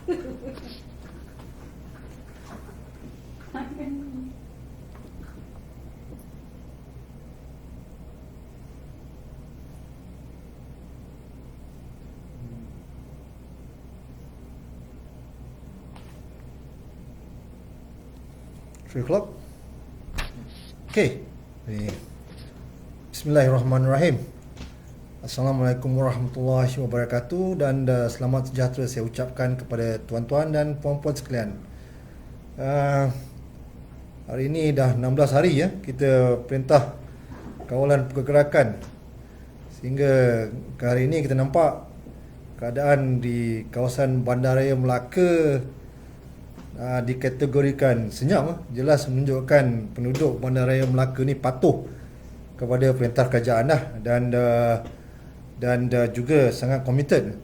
3 o'clock. Okay. Bismillahirrahmanirrahim. Assalamualaikum warahmatullahi wabarakatuh dan selamat sejahtera saya ucapkan kepada tuan-tuan dan puan-puan sekalian. Hari ini dah 16 hari ya kita perintah kawalan pergerakan, sehingga hari ini kita nampak keadaan di kawasan Bandaraya Melaka dikategorikan senyap. Jelas menunjukkan penduduk Bandaraya Melaka ni patuh kepada perintah kerajaan dan juga sangat komited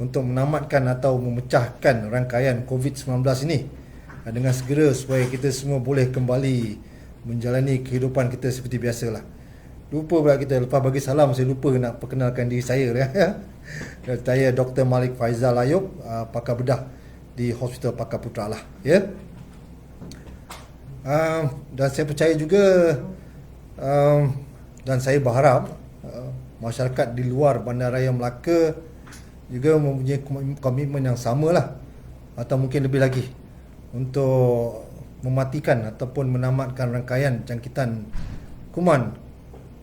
untuk menamatkan atau memecahkan rangkaian COVID-19 ini dengan segera supaya kita semua boleh kembali menjalani kehidupan kita seperti biasalah. Lupa pula kita, lepas bagi salam saya lupa nak perkenalkan diri saya ya. Saya Dr. Malik Faizal Ayub, pakar bedah di Hospital Pakar Putra lah ya. Dan saya percaya juga dan saya berharap masyarakat di luar Bandaraya Melaka juga mempunyai komitmen yang sama lah, atau mungkin lebih lagi, untuk mematikan ataupun menamatkan rangkaian jangkitan kuman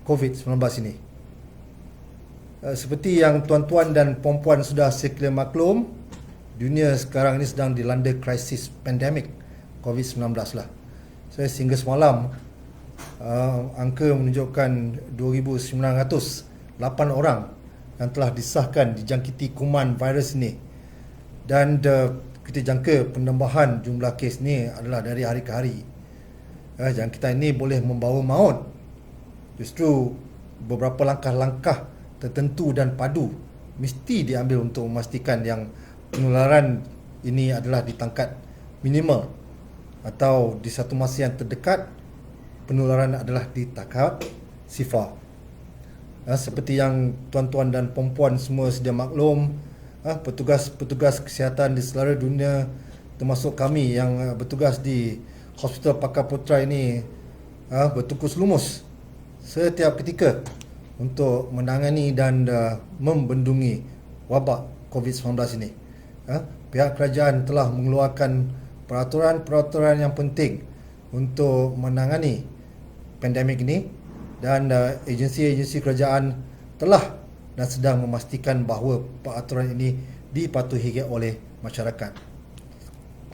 COVID-19 ini. Seperti yang tuan-tuan dan puan-puan sudah sekalian maklum, dunia sekarang ini sedang dilanda krisis pandemik COVID-19 lah. Sehingga semalam angka menunjukkan 2,908 orang yang telah disahkan dijangkiti kuman virus ini. Dan kita jangka penambahan jumlah kes ni adalah dari hari ke hari. Jangkitan ini boleh membawa maut. Justru beberapa langkah-langkah tertentu dan padu mesti diambil untuk memastikan yang penularan ini adalah ditangkap minimal, atau di satu masa yang terdekat penularan adalah ditangkap sifar. Seperti yang tuan-tuan dan puan-puan semua sedia maklum, petugas-petugas kesihatan di seluruh dunia, termasuk kami yang bertugas di Hospital Pakar Putra ini, bertukus lumus setiap ketika untuk menangani dan membendungi wabak COVID-19 ini. Pihak kerajaan telah mengeluarkan peraturan-peraturan yang penting untuk menangani pandemik ini, dan agensi-agensi kerajaan telah dan sedang memastikan bahawa peraturan ini dipatuhi oleh masyarakat.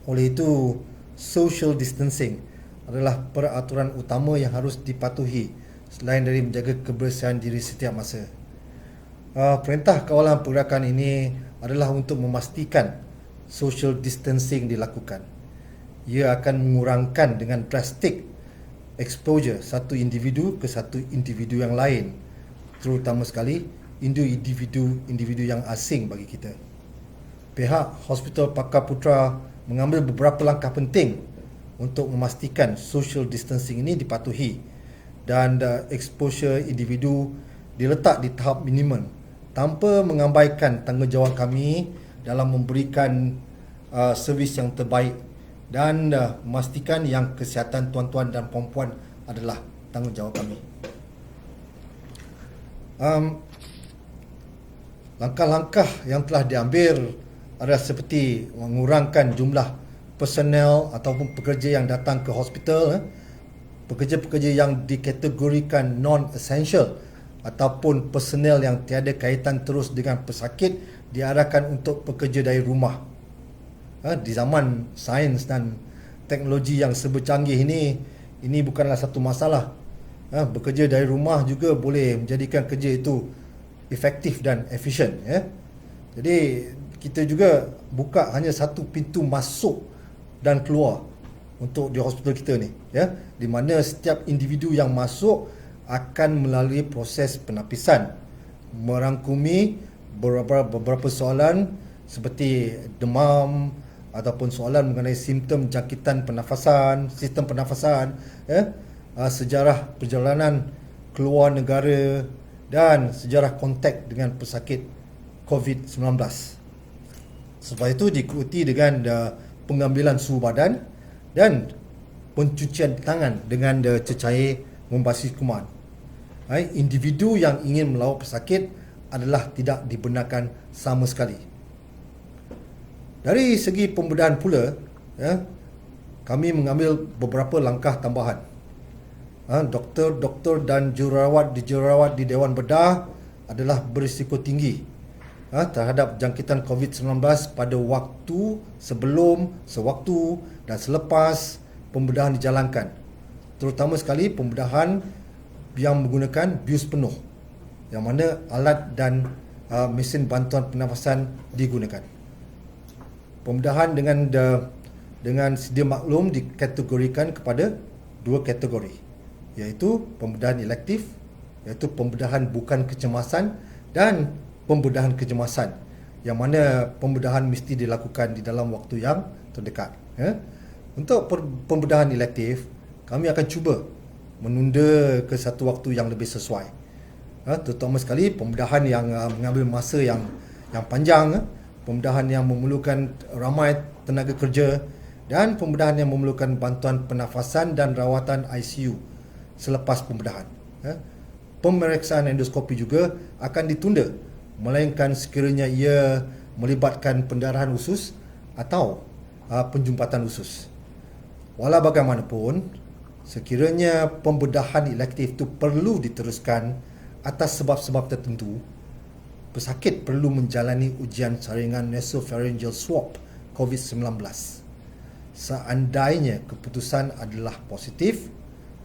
Oleh itu, social distancing adalah peraturan utama yang harus dipatuhi selain dari menjaga kebersihan diri setiap masa. Perintah kawalan pergerakan ini adalah untuk memastikan social distancing dilakukan. Ia akan mengurangkan dengan drastik exposure satu individu ke satu individu yang lain, terutama sekali individu yang asing bagi kita. Pihak Hospital Pakar Putra mengambil beberapa langkah penting untuk memastikan social distancing ini dipatuhi dan exposure individu diletak di tahap minimum, tanpa mengabaikan tanggungjawab kami dalam memberikan servis yang terbaik dan memastikan yang kesihatan tuan-tuan dan puan-puan adalah tanggungjawab kami. Langkah-langkah yang telah diambil adalah seperti mengurangkan jumlah personel ataupun pekerja yang datang ke hospital, pekerja-pekerja yang dikategorikan non-essential ataupun personel yang tiada kaitan terus dengan pesakit diarahkan untuk bekerja dari rumah. Di zaman sains dan teknologi yang serba canggih ini bukanlah satu masalah. Bekerja dari rumah juga boleh menjadikan kerja itu efektif dan efisien ya. Jadi kita juga buka hanya satu pintu masuk dan keluar untuk di hospital kita ni ya, di mana setiap individu yang masuk akan melalui proses penapisan, merangkumi beberapa soalan seperti demam ataupun soalan mengenai simptom jangkitan pernafasan, sistem pernafasan ya, sejarah perjalanan keluar negara dan sejarah kontak dengan pesakit COVID-19. Sebab itu diikuti dengan pengambilan suhu badan dan pencucian tangan dengan cecair membasis kuman. Individu yang ingin melawat pesakit adalah tidak dibenarkan sama sekali. Dari segi pembedahan pula, kami mengambil beberapa langkah tambahan. Doktor dan jururawat di Dewan Bedah adalah berisiko tinggi terhadap jangkitan COVID-19 pada waktu sebelum, sewaktu dan selepas pembedahan dijalankan. Terutama sekali pembedahan yang menggunakan bius penuh, yang mana alat dan mesin bantuan pernafasan digunakan. Pembedahan dengan sedia maklum dikategorikan kepada dua kategori, iaitu pembedahan elektif, iaitu pembedahan bukan kecemasan, dan pembedahan kecemasan, yang mana pembedahan mesti dilakukan di dalam waktu yang terdekat. Untuk pembedahan elektif, kami akan cuba menunda ke satu waktu yang lebih sesuai. Terutama sekali pembedahan yang mengambil masa yang panjang, pembedahan yang memerlukan ramai tenaga kerja, dan pembedahan yang memerlukan bantuan pernafasan dan rawatan ICU selepas pembedahan. Pemeriksaan endoskopi juga akan ditunda, melainkan sekiranya ia melibatkan pendarahan usus atau penjumpatan usus. Walau bagaimanapun, sekiranya pembedahan elektif itu perlu diteruskan atas sebab-sebab tertentu, pesakit perlu menjalani ujian saringan nasopharyngeal swab COVID-19. Seandainya keputusan adalah positif,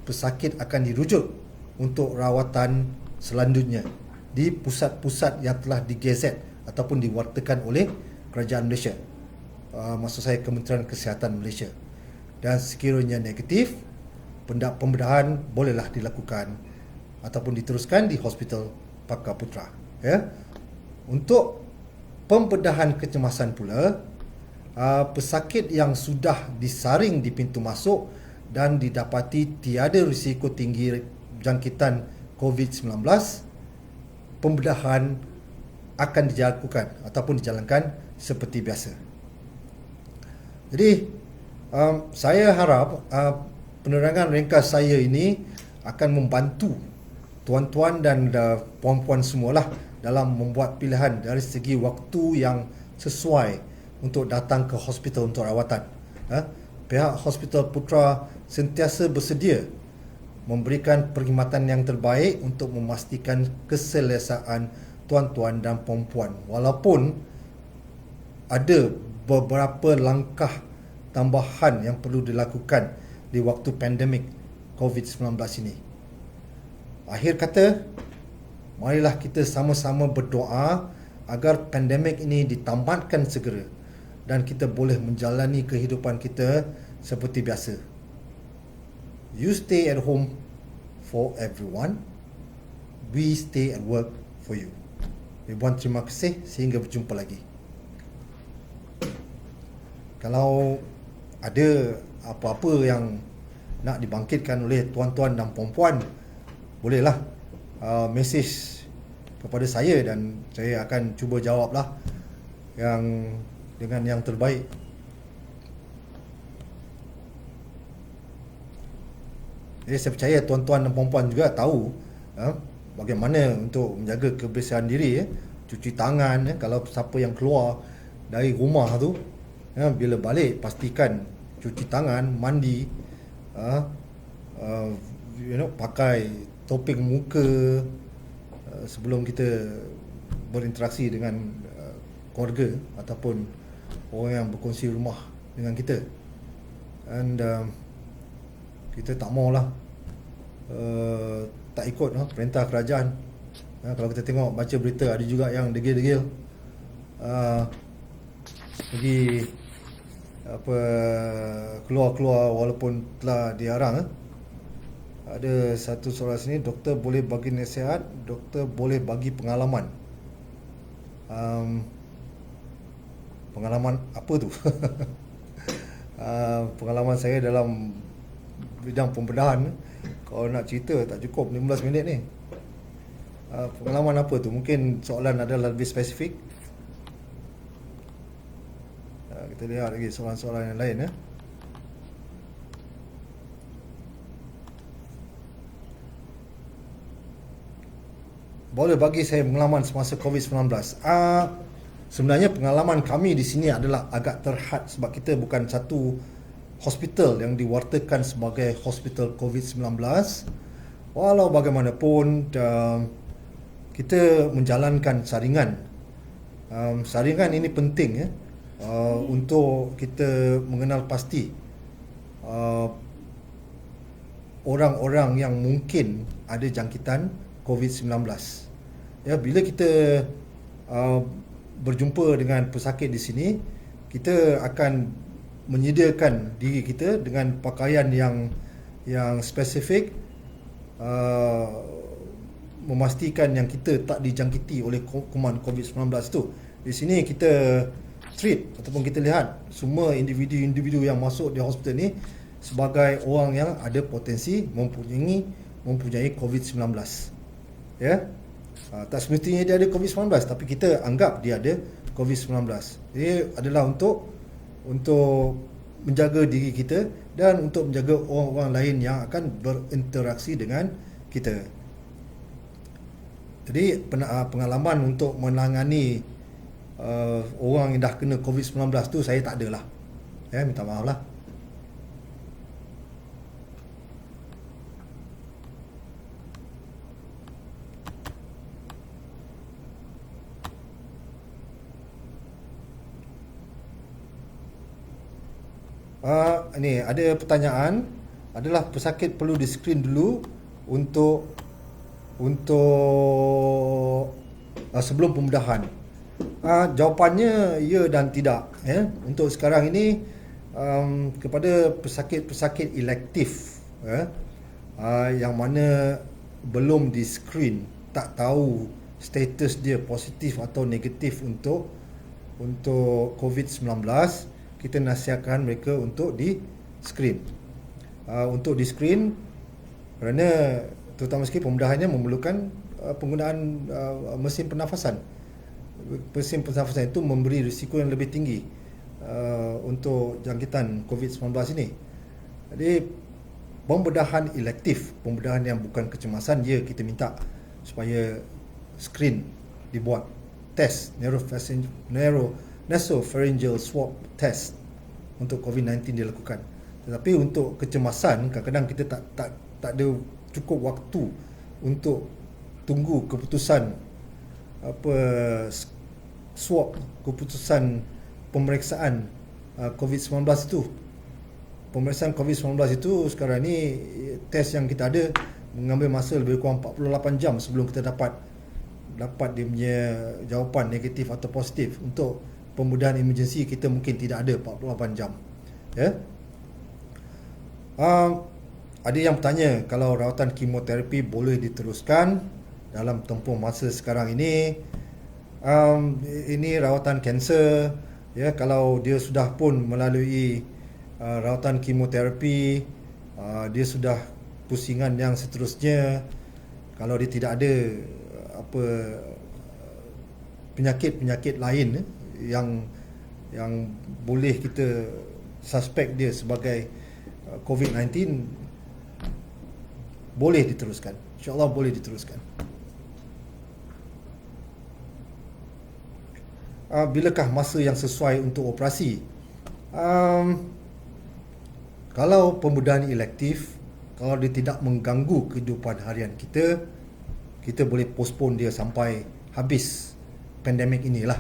pesakit akan dirujuk untuk rawatan selanjutnya di pusat-pusat yang telah digezet ataupun diwartakan oleh Kerajaan Malaysia. Maksud saya Kementerian Kesihatan Malaysia. Dan sekiranya negatif, pembedahan bolehlah dilakukan ataupun diteruskan di Hospital Pakar Putra. Untuk pembedahan kecemasan pula, pesakit yang sudah disaring di pintu masuk dan didapati tiada risiko tinggi jangkitan COVID-19, pembedahan akan dilakukan ataupun dijalankan seperti biasa. Jadi, saya harap penerangan ringkas saya ini akan membantu tuan-tuan dan puan-puan semualah dalam membuat pilihan dari segi waktu yang sesuai untuk datang ke hospital untuk rawatan. Pihak Hospital Putra sentiasa bersedia memberikan perkhidmatan yang terbaik untuk memastikan keselesaan tuan-tuan dan puan-puan, walaupun ada beberapa langkah tambahan yang perlu dilakukan di waktu pandemik COVID-19 ini. Akhir kata, marilah kita sama-sama berdoa agar pandemik ini ditamatkan segera dan kita boleh menjalani kehidupan kita seperti biasa. You stay at home for everyone. We stay at work for you. Ribuan terima kasih, sehingga berjumpa lagi. Kalau ada apa-apa yang nak dibangkitkan oleh tuan-tuan dan puan-puan, bolehlah mesej kepada saya dan saya akan cuba jawablah dengan yang terbaik. Jadi saya percaya tuan-tuan dan puan-puan juga tahu bagaimana untuk menjaga kebersihan diri, cuci tangan, kalau siapa yang keluar dari rumah tu, bila balik pastikan cuci tangan, mandi, pakai topeng muka sebelum kita berinteraksi dengan keluarga ataupun orang yang berkongsi rumah dengan kita. And kita tak maulah tak ikut perintah kerajaan. Kalau kita tengok baca berita, ada juga yang degil-degil pergi keluar walaupun telah dilarang. Ada satu soalan sini, doktor boleh bagi nasihat, doktor boleh bagi pengalaman. Pengalaman apa tu? Pengalaman saya dalam bidang pembedahan, kalau nak cerita tak cukup 15 minit ni. Pengalaman apa tu? Mungkin soalan adalah lebih spesifik. kita lihat lagi soalan-soalan yang lain. Boleh bagi saya pengalaman semasa COVID-19? Sebenarnya pengalaman kami di sini adalah agak terhad sebab kita bukan satu hospital yang diwartakan sebagai hospital COVID-19. Walau bagaimanapun, kita menjalankan saringan. Saringan ini penting untuk kita mengenal pasti orang-orang yang mungkin ada jangkitan COVID-19. Ya, bila kita berjumpa dengan pesakit di sini, kita akan menyediakan diri kita dengan pakaian yang spesifik, memastikan yang kita tak dijangkiti oleh kuman COVID-19 tu. Di sini kita treat ataupun kita lihat semua individu-individu yang masuk di hospital ni sebagai orang yang ada potensi mempunyai COVID-19. Ya. Tak semestinya dia ada COVID-19, tapi kita anggap dia ada COVID-19. Ini adalah untuk menjaga diri kita dan untuk menjaga orang-orang lain yang akan berinteraksi dengan kita. Jadi pengalaman untuk menangani orang yang dah kena COVID-19 tu saya tak ada lah. Minta maaf lah. Ni ada pertanyaan, adalah pesakit perlu di-screen dulu untuk sebelum pembedahan? Jawapannya ya dan tidak. Untuk sekarang ini kepada pesakit-pesakit elektif yang mana belum di-screen, tak tahu status dia positif atau negatif untuk COVID-19, kita nasihatkan mereka untuk di-screen. Untuk di-screen kerana terutama sekali pembedahannya memerlukan penggunaan mesin pernafasan. Mesin pernafasan itu memberi risiko yang lebih tinggi untuk jangkitan COVID-19 ini. Jadi pembedahan elektif, pembedahan yang bukan kecemasan, kita minta supaya screen dibuat, test nasopharyngeal swab test untuk COVID-19 dilakukan. Tetapi untuk kecemasan, kadang-kadang kita tak ada cukup waktu untuk tunggu keputusan swab, keputusan pemeriksaan COVID-19 itu. Pemeriksaan COVID-19 itu sekarang ni test yang kita ada mengambil masa lebih kurang 48 jam sebelum kita dapat dia punya jawapan negatif atau positif. Untuk pembedahan emergency kita mungkin tidak ada 48 jam. Ada yang bertanya kalau rawatan kemoterapi boleh diteruskan dalam tempoh masa sekarang ini. Ini rawatan kanser, kalau dia sudah pun melalui rawatan kemoterapi, dia sudah pusingan yang seterusnya, kalau dia tidak ada penyakit-penyakit lain yang boleh kita suspek dia sebagai COVID-19, boleh diteruskan. InsyaAllah boleh diteruskan. Bilakah masa yang sesuai untuk operasi? Kalau pembedahan elektif, kalau dia tidak mengganggu kehidupan harian kita boleh postpone dia sampai habis pandemik inilah.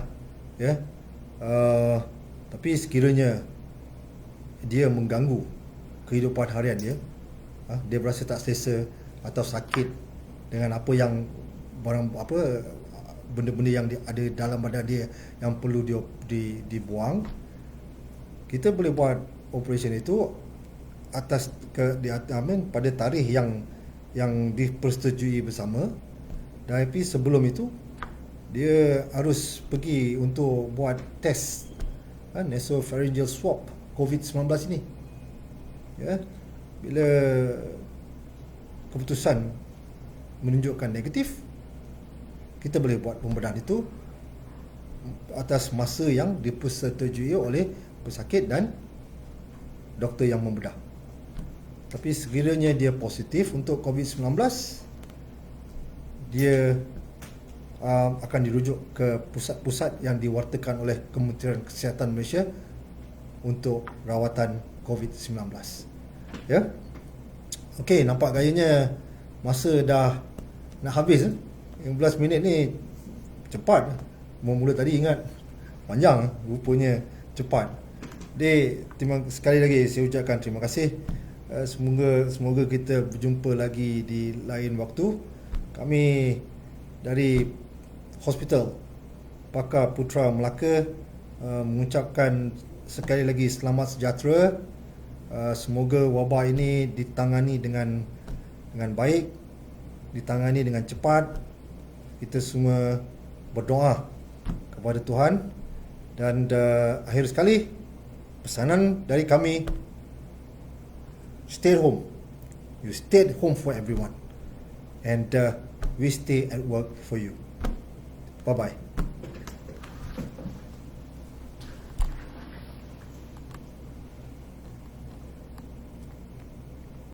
Tapi sekiranya dia mengganggu kehidupan harian dia, dia berasa tak selesa atau sakit dengan benda-benda yang ada dalam badan dia yang perlu dibuang, kita boleh buat operation itu pada tarikh yang dipersetujui bersama. Tapi sebelum itu dia harus pergi untuk buat test nasopharyngeal swab COVID-19 ini. Bila keputusan menunjukkan negatif, kita boleh buat pembedahan itu atas masa yang dipersetujui oleh pesakit dan doktor yang membedah. Tapi sekiranya dia positif untuk COVID-19, dia akan dirujuk ke pusat-pusat yang diwartakan oleh Kementerian Kesihatan Malaysia untuk rawatan COVID-19. Ya. Okey, nampak gayanya masa dah nak habis. 15 minit ni cepat. Mula tadi ingat panjang, rupanya cepat. Sekali lagi saya ucapkan terima kasih. Semoga kita berjumpa lagi di lain waktu. Kami dari Hospital Pakar Putra Melaka mengucapkan sekali lagi selamat sejahtera. Semoga wabak ini ditangani dengan baik, ditangani dengan cepat. Kita semua berdoa kepada Tuhan. Dan akhir sekali, pesanan dari kami, stay at home. You stay at home for everyone, and we stay at work for you. Bye-bye.